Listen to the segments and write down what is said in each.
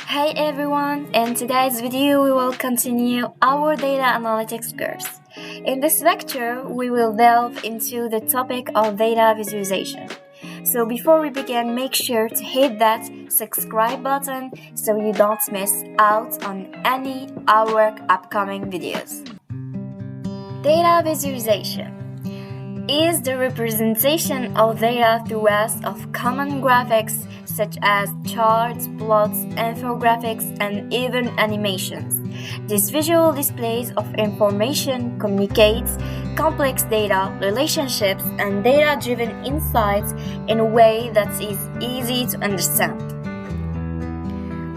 Hey everyone! In today's video, we will continue our data analytics course. In this lecture, we will delve into the topic of data visualization. So before we begin, make sure to hit that subscribe button so you don't miss out on any of our upcoming videos. Data visualization is the representation of data through use of common graphics such as charts, plots, infographics, and even animations. This visual displays of information communicates complex data, relationships, and data-driven insights in a way that is easy to understand.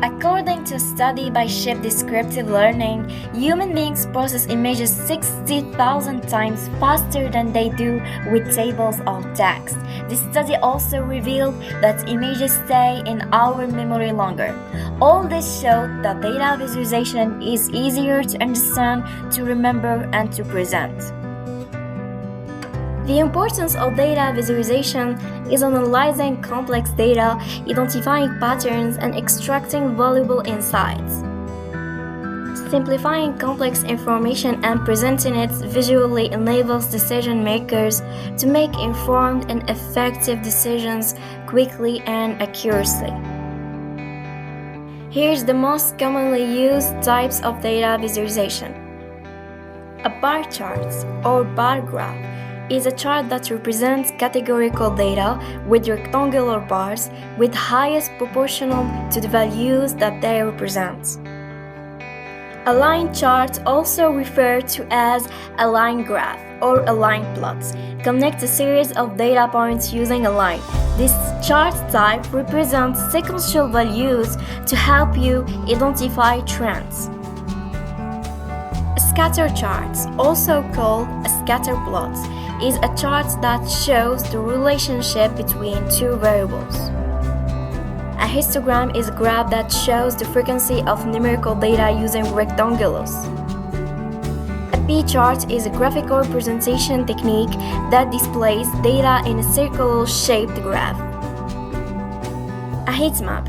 According to a study by Shift Descriptive Learning, human beings process images 60,000 times faster than they do with tables or text. This study also revealed that images stay in our memory longer. All this showed that data visualization is easier to understand, to remember, and to present. The importance of data visualization is analyzing complex data, identifying patterns, and extracting valuable insights. Simplifying complex information and presenting it visually enables decision makers to make informed and effective decisions quickly and accurately. Here's the most commonly used types of data visualization. A bar chart or bar graph is a chart that represents categorical data with rectangular bars with highest proportional to the values that they represent. A line chart, also referred to as a line graph or a line plot, connects a series of data points using a line. This chart type represents sequential values to help you identify trends. A scatter chart, also called a scatter plot, is a chart that shows the relationship between two variables. A histogram is a graph that shows the frequency of numerical data using rectangles. A P-chart is a graphical representation technique that displays data in a circle-shaped graph. A heat map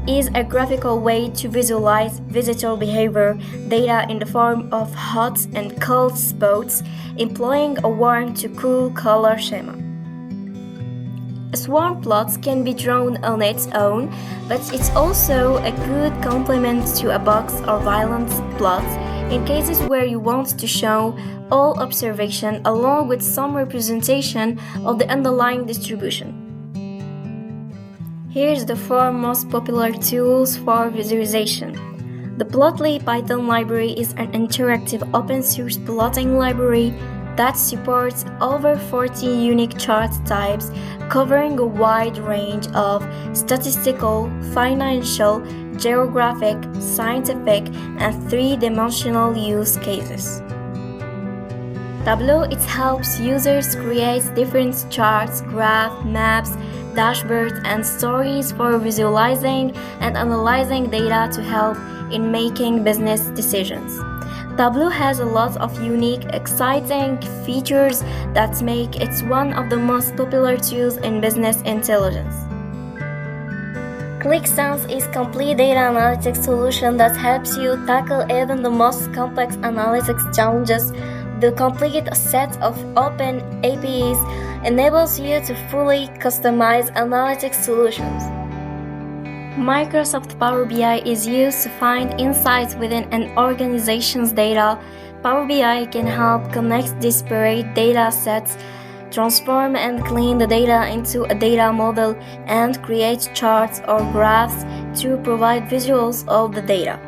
is a graphical way to visualize visitor behavior data in the form of hot and cold spots, employing a warm to cool color schema. A swarm plot can be drawn on its own, but it's also a good complement to a box or valence plot in cases where you want to show all observation along with some representation of the underlying distribution. Here's the 4 most popular tools for visualization. The Plotly Python library is an interactive open-source plotting library that supports over 40 unique chart types covering a wide range of statistical, financial, geographic, scientific, and 3-dimensional use cases. Tableau it helps users create different charts, graphs, maps, dashboards, and stories for visualizing and analyzing data to help in making business decisions. Tableau has a lot of unique, exciting features that make it one of the most popular tools in business intelligence. ClickSense is a complete data analytics solution that helps you tackle even the most complex analytics challenges. The complete set of open APIs enables you to fully customize analytics solutions. Microsoft Power BI is used to find insights within an organization's data. Power BI can help connect disparate data sets, transform and clean the data into a data model, and create charts or graphs to provide visuals of the data.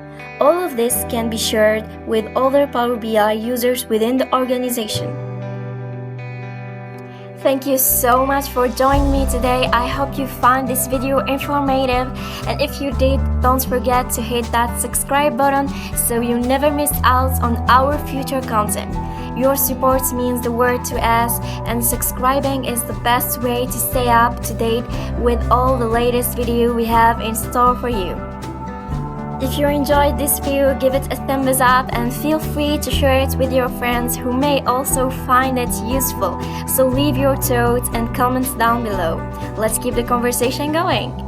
All of this can be shared with other Power BI users within the organization. Thank you so much for joining me today. I hope you found this video informative, and if you did, don't forget to hit that subscribe button so you never miss out on our future content. Your support means the world to us, and subscribing is the best way to stay up to date with all the latest video we have in store for you. If you enjoyed this video, give it a thumbs up and feel free to share it with your friends who may also find it useful. So leave your thoughts and comments down below. Let's keep the conversation going.